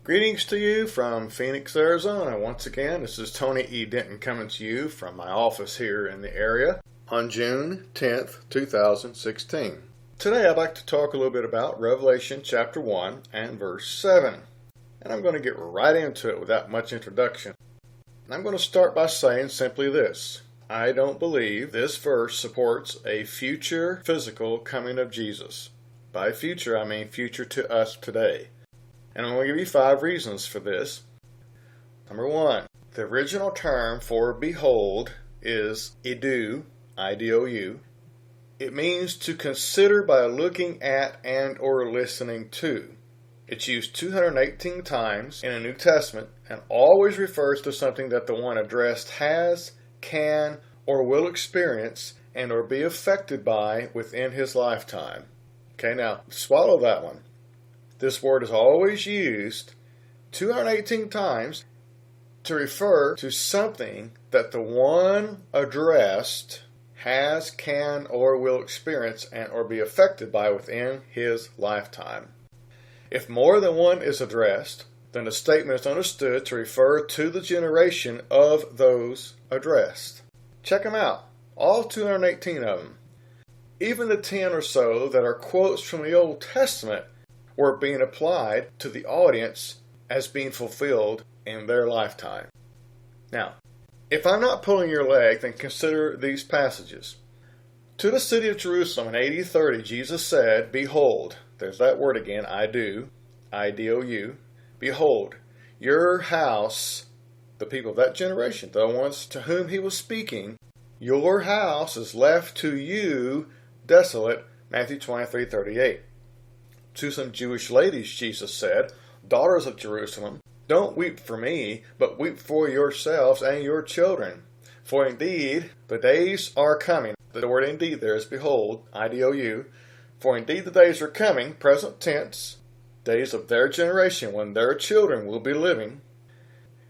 Greetings to you from Phoenix, Arizona. Once again, this is Tony E. Denton coming to you from my office here in the area on June 10th, 2016. Today I'd like to talk a little bit about Revelation chapter 1 and verse 7. And I'm going to get right into it without much introduction. I'm going to start by saying simply this. I don't believe this verse supports a future physical coming of Jesus. By future, I mean future to us today. And I'm going to give you 5 reasons for this. Number 1, the original term for behold is idou, I-D-O-U. It means to consider by looking at and or listening to. It's used 218 times in the New Testament and always refers to something that the one addressed has, can, or will experience and or be affected by within his lifetime. Okay, now swallow that one. This word is always used 218 times to refer to something that the one addressed has, can, or will experience and or be affected by within his lifetime. If more than one is addressed, then the statement is understood to refer to the generation of those addressed. Check them out, all 218 of them. Even the 10 or so that are quotes from the Old Testament were being applied to the audience as being fulfilled in their lifetime. Now, if I'm not pulling your leg, then consider these passages. To the city of Jerusalem in AD 30, Jesus said, behold, there's that word again, I-D-O-U, behold, your house, the people of that generation, the ones to whom he was speaking, your house is left to you desolate, Matthew 23:38. To some Jewish ladies, Jesus said, daughters of Jerusalem, don't weep for me, but weep for yourselves and your children. For indeed, the days are coming. The word indeed there is behold, I-D-O-U. For indeed the days are coming, present tense, days of their generation when their children will be living.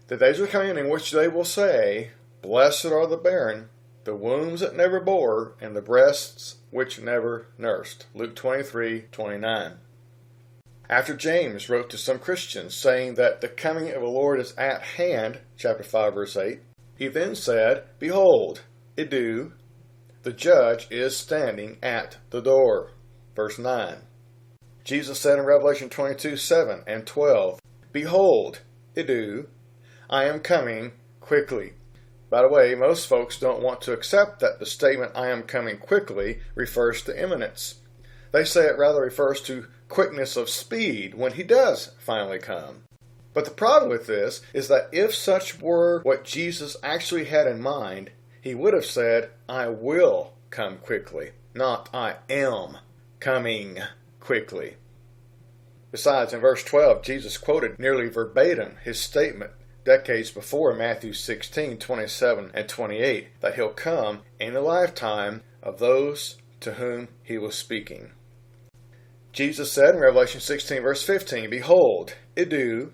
The days are coming in which they will say, blessed are the barren, the wombs that never bore, and the breasts which never nursed. Luke 23:29. After James wrote to some Christians saying that the coming of the Lord is at hand, chapter 5, verse 8, he then said, behold, idou, the judge is standing at the door. Verse 9. Jesus said in Revelation 22:7 and 12, behold, idou, I am coming quickly. By the way, most folks don't want to accept that the statement I am coming quickly refers to imminence. They say it rather refers to quickness of speed when he does finally come. But the problem with this is that if such were what Jesus actually had in mind, he would have said, I will come quickly, not I am coming quickly. Besides, in verse 12, Jesus quoted nearly verbatim his statement decades before in Matthew 16:27 and 28 that he'll come in the lifetime of those to whom he was speaking. Jesus said in Revelation 16 verse 15, behold, idou,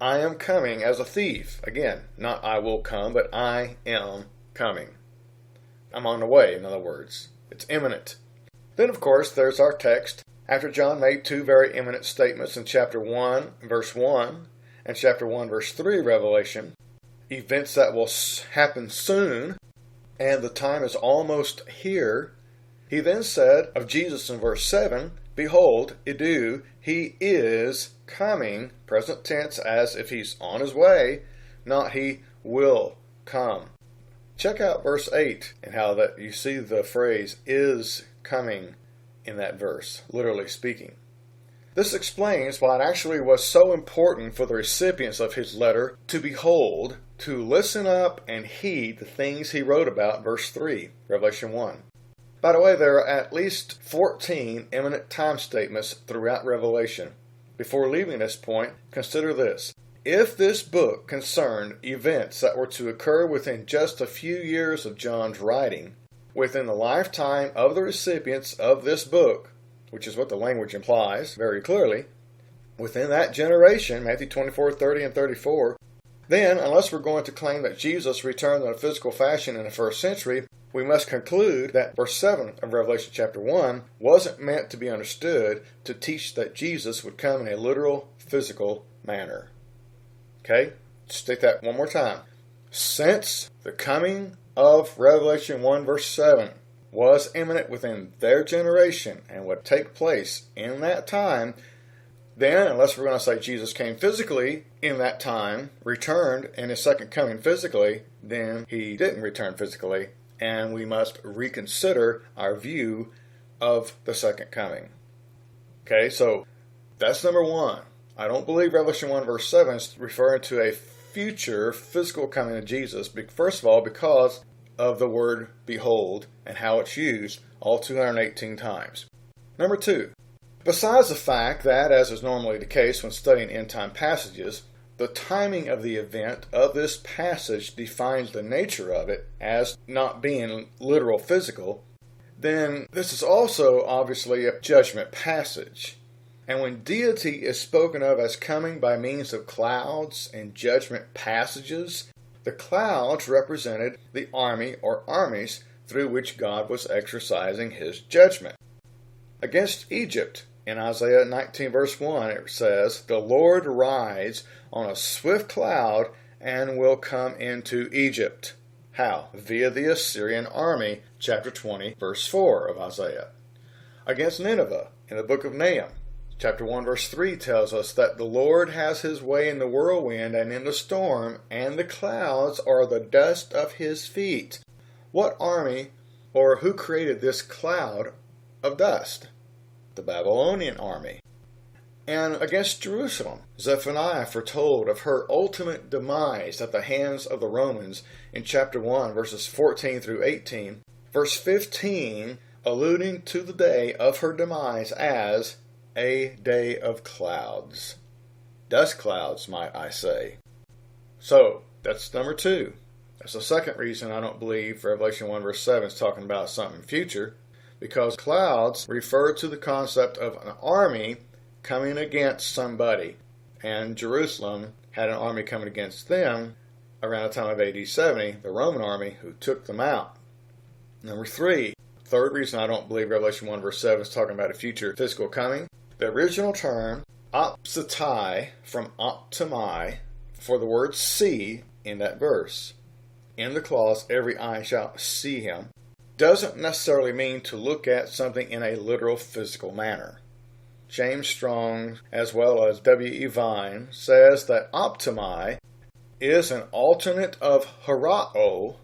I am coming as a thief. Again, not I will come, but I am coming. I'm on the way, in other words. It's imminent. Then, of course, there's our text. After John made 2 very imminent statements in chapter 1, verse 1, and chapter 1, verse 3 Revelation, events that will happen soon, and the time is almost here, he then said of Jesus in verse 7, behold, idou, he is coming, present tense as if he's on his way, not he will come. Check out verse 8 and how that you see the phrase is coming in that verse, literally speaking. This explains why it actually was so important for the recipients of his letter to behold, to listen up and heed the things he wrote about, verse 3, Revelation 1. By the way, there are at least 14 imminent time statements throughout Revelation. Before leaving this point, consider this. If this book concerned events that were to occur within just a few years of John's writing, within the lifetime of the recipients of this book, which is what the language implies very clearly, within that generation, Matthew 24:30 and 34, then, unless we're going to claim that Jesus returned in a physical fashion in the first century, we must conclude that verse 7 of Revelation chapter 1 wasn't meant to be understood to teach that Jesus would come in a literal, physical manner. Okay? State that one more time. Since the coming of Revelation 1 verse 7 was imminent within their generation and would take place in that time, then, unless we're going to say Jesus came physically in that time, returned in his second coming physically, then he didn't return physically, and we must reconsider our view of the second coming. Okay, so that's number one. I don't believe Revelation 1 verse 7 is referring to a future physical coming of Jesus, first of all, because of the word behold and how it's used all 218 times. Number two, besides the fact that, as is normally the case when studying end-time passages, the timing of the event of this passage defines the nature of it as not being literal physical, then this is also obviously a judgment passage. And when deity is spoken of as coming by means of clouds in judgment passages, the clouds represented the army or armies through which God was exercising his judgment. Against Egypt, in Isaiah 19 verse 1, it says, "The Lord rides on a swift cloud and will come into Egypt." How? Via the Assyrian army, chapter 20 verse 4 of Isaiah. Against Nineveh, in the book of Nahum, chapter 1 verse 3 tells us that the Lord has his way in the whirlwind and in the storm, and the clouds are the dust of his feet. What army or who created this cloud of dust? The Babylonian army. And against Jerusalem, Zephaniah foretold of her ultimate demise at the hands of the Romans in chapter 1 verses 14 through 18. Verse 15 alluding to the day of her demise as a day of clouds. Dust clouds, might I say. So, that's number two. That's the second reason I don't believe Revelation 1 verse 7 is talking about something future, because clouds refer to the concept of an army coming against somebody. And Jerusalem had an army coming against them around the time of AD 70, the Roman army, who took them out. Number three, third reason I don't believe Revelation 1 verse 7 is talking about a future physical coming. The original term, opsatai, from optomai, for the word see in that verse, in the clause, every eye shall see him, doesn't necessarily mean to look at something in a literal physical manner. James Strong, as well as W.E. Vine, says that optomai is an alternate of horao,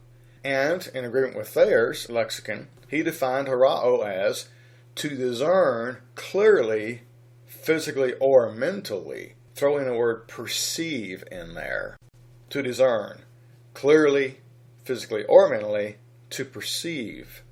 and in agreement with Thayer's lexicon, he defined horao as to discern clearly, physically or mentally, throwing the word perceive in there. To discern clearly, physically or mentally, to perceive.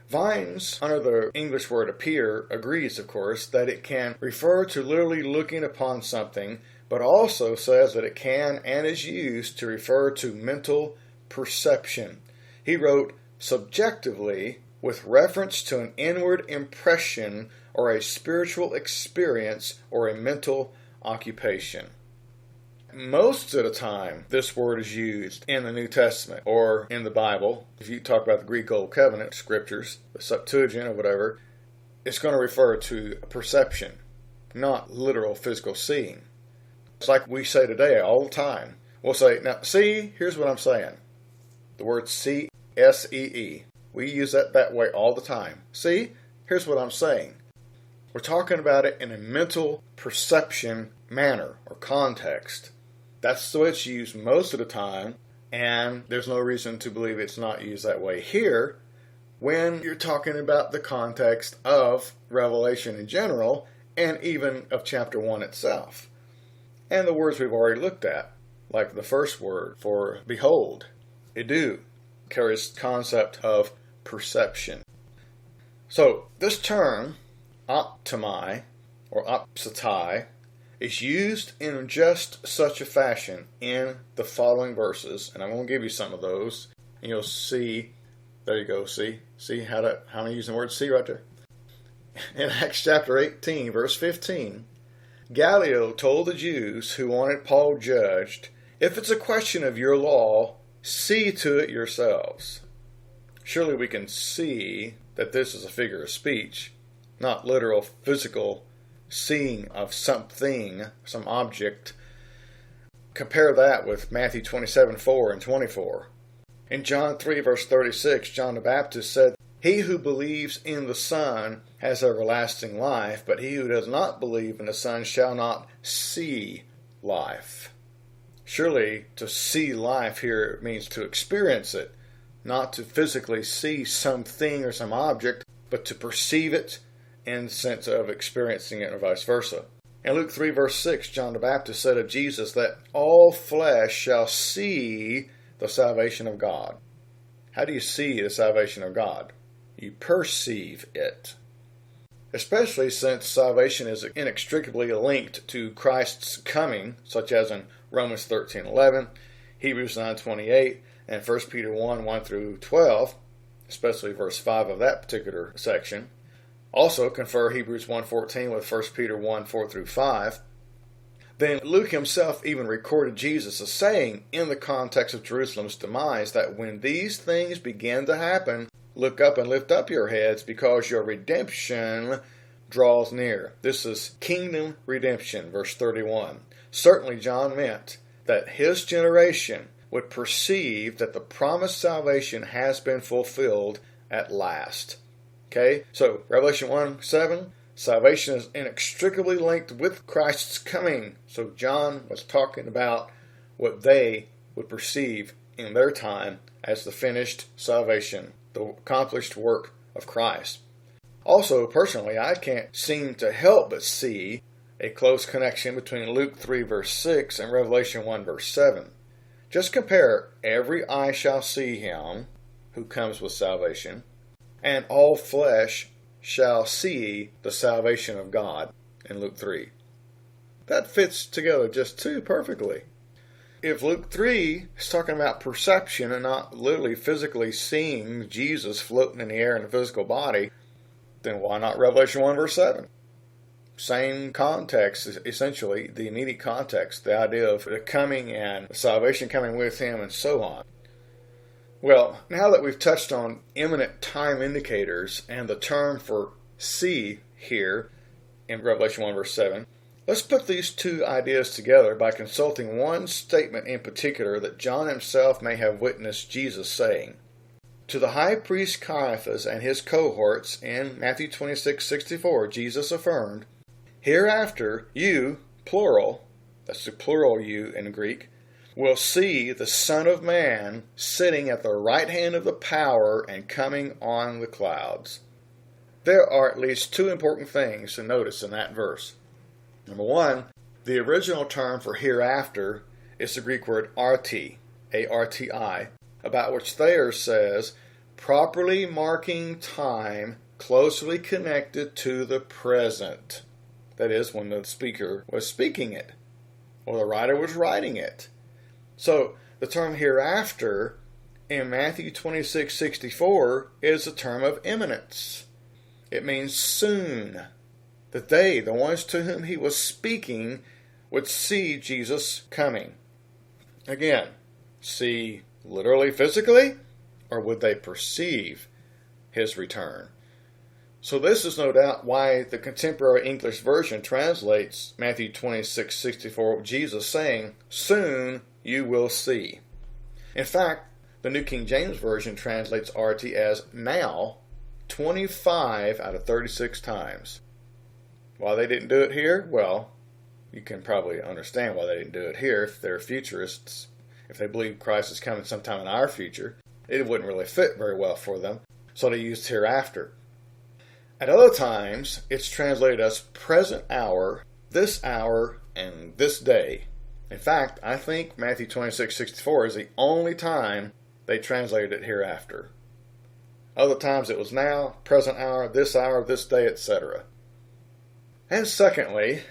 Vines, under the English word appear, agrees, of course, that it can refer to literally looking upon something, but also says that it can and is used to refer to mental perception. He wrote, subjectively, with reference to an inward impression or a spiritual experience or a mental occupation. Most of the time, this word is used in the New Testament or in the Bible. If you talk about the Greek Old Covenant scriptures, the Septuagint or whatever, it's going to refer to perception, not literal physical seeing. It's like we say today all the time. We'll say, now, see, here's what I'm saying. The word see, S-E-E. We use that way all the time. See, here's what I'm saying. We're talking about it in a mental perception manner or context. That's the way it's used most of the time, and there's no reason to believe it's not used that way here when you're talking about the context of Revelation in general and even of chapter 1 itself. And the words we've already looked at, like the first word for behold, idu, carries the concept of perception. So this term, optomai or opsatai, is used in just such a fashion in the following verses, and I'm going to give you some of those, and you'll see. There you go. See how I'm using the word see right there. In Acts chapter 18, verse 15, Gallio told the Jews who wanted Paul judged, "If it's a question of your law, see to it yourselves." Surely we can see that this is a figure of speech, not literal physical seeing of something, some object, Compare that with Matthew 27:4 and 24. In John 3 verse 36, John the Baptist said, "He who believes in the Son has everlasting life, but he who does not believe in the Son shall not see life." Surely to see life here means to experience it, not to physically see something or some object, but to perceive it in the sense of experiencing it or vice versa. In Luke 3 verse 6, John the Baptist said of Jesus that all flesh shall see the salvation of God. How do you see the salvation of God? You perceive it. Especially since salvation is inextricably linked to Christ's coming, such as in Romans 13:11, Hebrews 9:28, and 1 Peter 1 through 12, especially verse 5 of that particular section. Also confer Hebrews 1:14 with 1 Peter 1:4 through 5. Then Luke himself even recorded Jesus as saying, in the context of Jerusalem's demise, that when these things begin to happen, look up and lift up your heads, because your redemption draws near. This is kingdom redemption, verse 31. Certainly John meant that his generation would perceive that the promised salvation has been fulfilled at last. Okay, so Revelation 1:7, salvation is inextricably linked with Christ's coming. So John was talking about what they would perceive in their time as the finished salvation, the accomplished work of Christ. Also, personally, I can't seem to help but see a close connection between Luke 3 verse 6 and Revelation 1 verse 7. Just compare every eye shall see him who comes with salvation, and all flesh shall see the salvation of God in Luke 3. That fits together just too perfectly. If Luke 3 is talking about perception and not literally physically seeing Jesus floating in the air in a physical body, then why not Revelation 1 verse 7? Same context, essentially, the immediate context, the idea of the coming and the salvation coming with him and so on. Well, now that we've touched on imminent time indicators and the term for see here in Revelation 1 verse 7, let's put these two ideas together by consulting one statement in particular that John himself may have witnessed Jesus saying. To the high priest Caiaphas and his cohorts in Matthew 26:64, Jesus affirmed, "Hereafter you," plural, that's the plural you in Greek, "will see the Son of Man sitting at the right hand of the power and coming on the clouds." There are at least two important things to notice in that verse. Number one, the original term for hereafter is the Greek word arti, A-R-T-I, about which Thayer says, properly marking time closely connected to the present. That is, when the speaker was speaking it, or the writer was writing it. So, the term hereafter in Matthew 26:64 is a term of imminence. It means soon. That they, the ones to whom he was speaking, would see Jesus coming. Again, see literally, physically, or would they perceive his return? So this is no doubt why the contemporary English version translates Matthew 26:64 with Jesus saying, "Soon you will see." In fact, the New King James Version translates arti as now 25 out of 36 times. Why they didn't do it here? Well, you can probably understand why they didn't do it here. If they're futurists, if they believe Christ is coming sometime in our future, it wouldn't really fit very well for them. So they used hereafter. At other times, it's translated as present hour, and this day. In fact, I think Matthew 26:64 is the only time they translated it hereafter. Other times it was now, present hour, this day, etc. And secondly,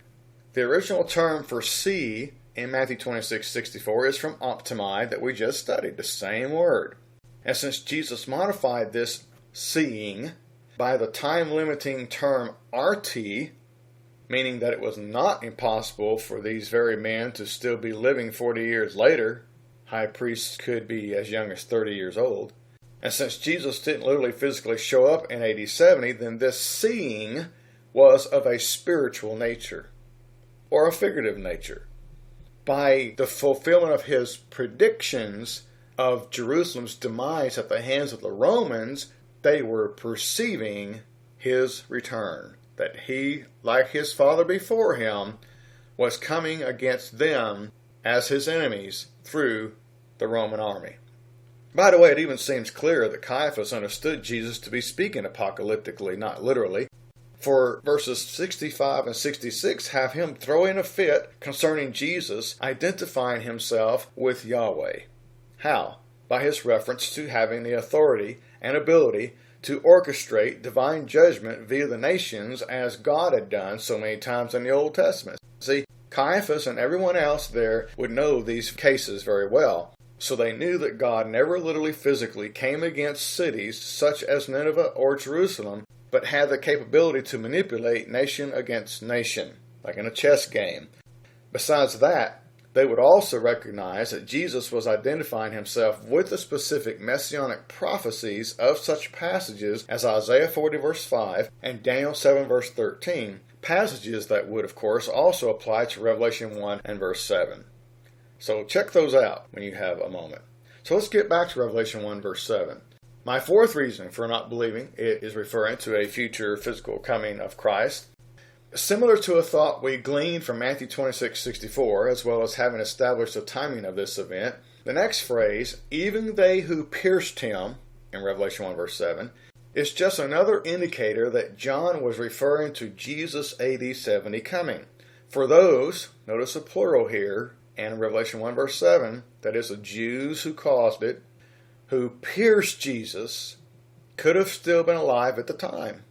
the original term for see in Matthew 26:64 is from optimi that we just studied, the same word. And since Jesus modified this seeing by the time-limiting term arti, meaning that it was not impossible for these very men to still be living 40 years later, high priests could be as young as 30 years old, and since Jesus didn't literally physically show up in AD 70, then this seeing was of a spiritual nature, or a figurative nature. by the fulfillment of his predictions of Jerusalem's demise at the hands of the Romans, they were perceiving his return. That he, like his father before him, was coming against them as his enemies through the Roman army. By the way, it even seems clear that Caiaphas understood Jesus to be speaking apocalyptically, not literally. For verses 65 and 66 have him throwing a fit concerning Jesus identifying himself with Yahweh. How? By his reference to having the authority and ability to orchestrate divine judgment via the nations as God had done so many times in the Old Testament. See, Caiaphas and everyone else there would know these cases very well. So they knew that God never literally physically came against cities such as Nineveh or Jerusalem, but had the capability to manipulate nation against nation, like in a chess game. Besides that, they would also recognize that Jesus was identifying himself with the specific messianic prophecies of such passages as Isaiah 40 verse 5 and Daniel 7 verse 13, passages that would of course also apply to Revelation 1 and verse 7. So check those out when you have a moment. So let's get back to Revelation 1 verse 7. My fourth reason for not believing it is referring to a future physical coming of Christ. Similar to a thought we gleaned from Matthew 26:64, as well as having established the timing of this event, the next phrase, even they who pierced him, in Revelation 1 verse 7, is just another indicator that John was referring to Jesus' AD 70 coming. For those, notice a plural here, and in Revelation 1 verse 7, that is the Jews who caused it, who pierced Jesus, could have still been alive at the time.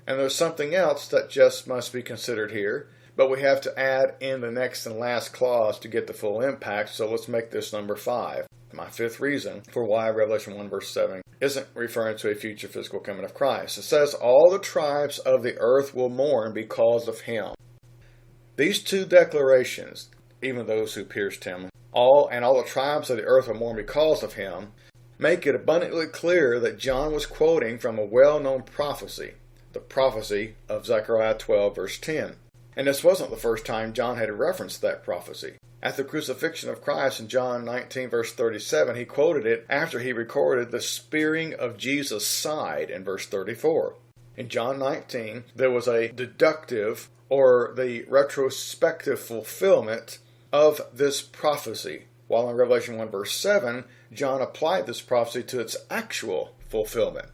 And there's something else that just must be considered here, but we have to add in the next and last clause to get the full impact, so let's make this number 5. My fifth reason for why Revelation 1 verse 7 isn't referring to a future physical coming of Christ. It says, all the tribes of the earth will mourn because of him. These two declarations, even those who pierced him, all the tribes of the earth will mourn because of him, make it abundantly clear that John was quoting from a well-known prophecy, the prophecy of Zechariah 12 verse 10. And this wasn't the first time John had referenced that prophecy. At the crucifixion of Christ in John 19 verse 37, he quoted it after he recorded the spearing of Jesus' side in verse 34. In John 19, there was a deductive or the retrospective fulfillment of this prophecy, while in Revelation 1 verse 7, John applied this prophecy to its actual fulfillment.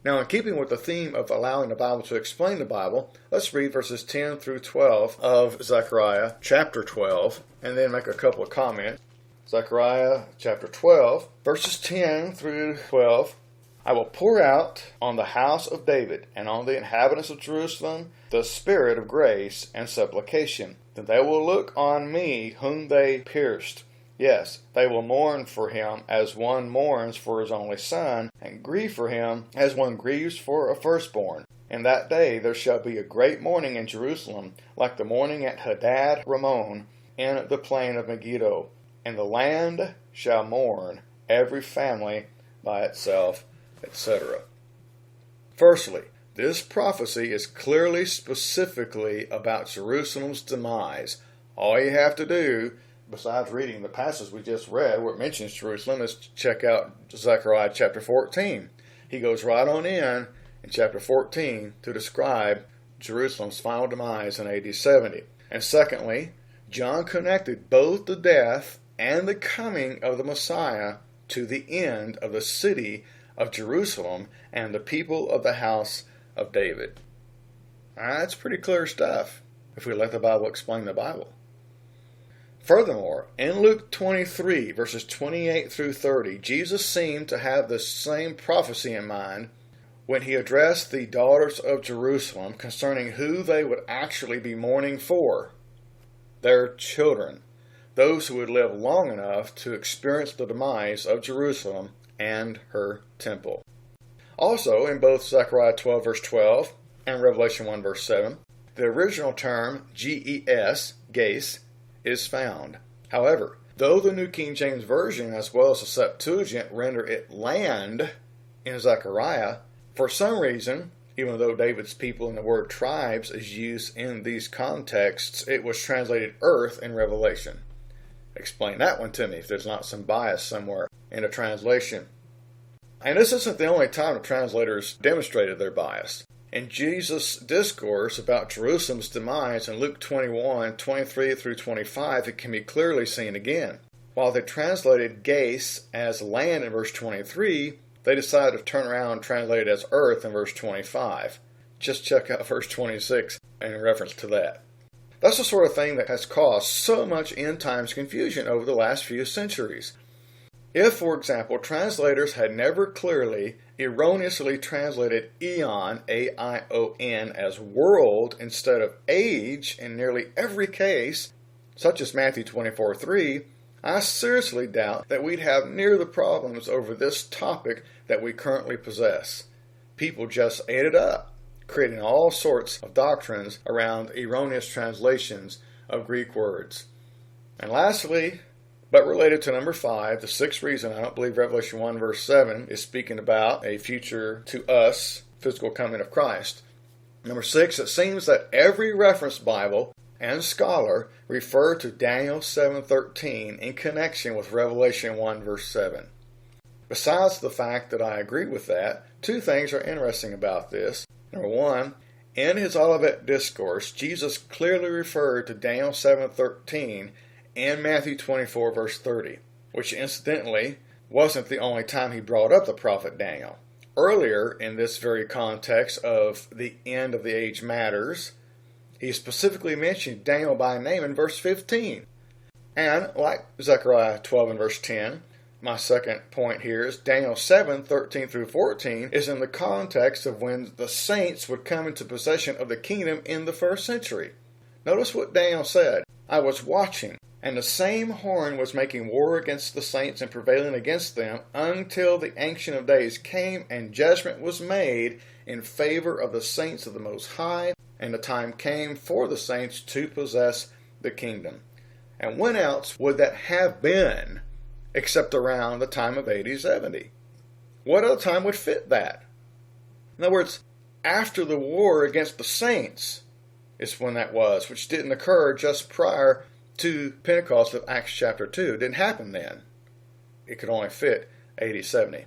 Now, in keeping with the theme of allowing the Bible to explain the Bible, let's read verses 10 through 12 of Zechariah chapter 12, and then make a couple of comments. Zechariah chapter 12, verses 10 through 12. I will pour out on the house of David and on the inhabitants of Jerusalem the spirit of grace and supplication. Then they will look on me whom they pierced. Yes, they will mourn for him as one mourns for his only son, and grieve for him as one grieves for a firstborn. In that day there shall be a great mourning in Jerusalem, like the mourning at Hadad Ramon in the plain of Megiddo. And the land shall mourn, every family by itself, etc. Firstly, this prophecy is clearly specifically about Jerusalem's demise. All you have to do, besides reading the passage we just read where it mentions Jerusalem, is check out Zechariah chapter 14. He goes right on in chapter 14 to describe Jerusalem's final demise in AD 70. And secondly, John connected both the death and the coming of the Messiah to the end of the city of Jerusalem and the people of the house of David. That's pretty clear stuff if we let the Bible explain the Bible. Furthermore, in Luke 23, verses 28 through 30, Jesus seemed to have the same prophecy in mind when he addressed the daughters of Jerusalem concerning who they would actually be mourning for. Their children, those who would live long enough to experience the demise of Jerusalem and her temple. Also, in both Zechariah 12 verse 12 and Revelation 1 verse 7, the original term G-E-S, ges, is found. However, though the New King James Version as well as the Septuagint render it land in Zechariah, for some reason Even though David's people and the word tribes is used in these contexts, it was translated earth in Revelation. Explain that one to me if there's not some bias somewhere in a translation. And this isn't the only time the translators demonstrated their bias. In Jesus' discourse about Jerusalem's demise in Luke 21:23 through 25, it can be clearly seen again. While they translated Gais as land in verse 23, they decided to turn around and translate it as earth in verse 25. Just check out verse 26 in reference to that. That's the sort of thing that has caused so much end times confusion over the last few centuries. If, for example, translators had never clearly, erroneously translated eon, A-I-O-N, as world instead of age in nearly every case, such as Matthew 24:3, I seriously doubt that we'd have near the problems over this topic that we currently possess. People just ate it up, creating all sorts of doctrines around erroneous translations of Greek words. And lastly, but related to number 5, the sixth reason I don't believe Revelation 1 verse 7 is speaking about a future to us physical coming of Christ. Number 6, it seems that every reference Bible and scholar refer to Daniel 7:13 in connection with Revelation 1 verse 7. Besides the fact that I agree with that, two things are interesting about this. Number 1, in his Olivet Discourse, Jesus clearly referred to Daniel 7:13 and Matthew 24 verse 30, which incidentally wasn't the only time he brought up the prophet Daniel. Earlier in this very context of the end of the age matters, he specifically mentioned Daniel by name in verse 15. And like Zechariah 12 and verse 10, my second point here is Daniel 7:13 through 14 is in the context of when the saints would come into possession of the kingdom in the first century. Notice what Daniel said. I was watching, and the same horn was making war against the saints and prevailing against them until the Ancient of Days came and judgment was made in favor of the saints of the Most High, and the time came for the saints to possess the kingdom. And when else would that have been except around the time of AD 70? What other time would fit that? In other words, after the war against the saints is when that was, which didn't occur just prior to Pentecost of Acts chapter 2. It didn't happen then. It could only fit AD 70.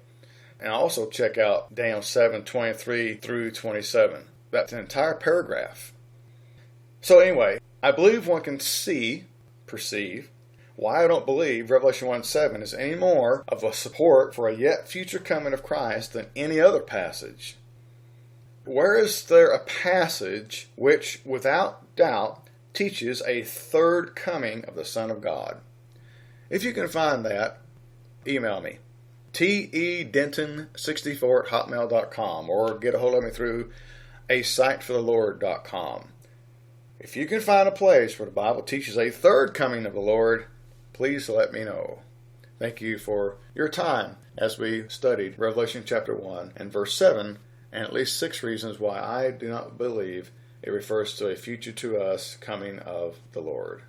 And also check out Daniel 7:23 through 27. That's an entire paragraph. So anyway, I believe one can perceive, why I don't believe Revelation 1:7 is any more of a support for a yet future coming of Christ than any other passage. Where is there a passage which, without doubt, teaches a third coming of the Son of God? If you can find that, email me, tedenton64@hotmail.com, or get a hold of me through asiteforthelord.com. If you can find a place where the Bible teaches a third coming of the Lord, please let me know. Thank you for your time as we studied Revelation chapter 1 and verse 7, and at least 6 reasons why I do not believe it refers to a future to us coming of the Lord.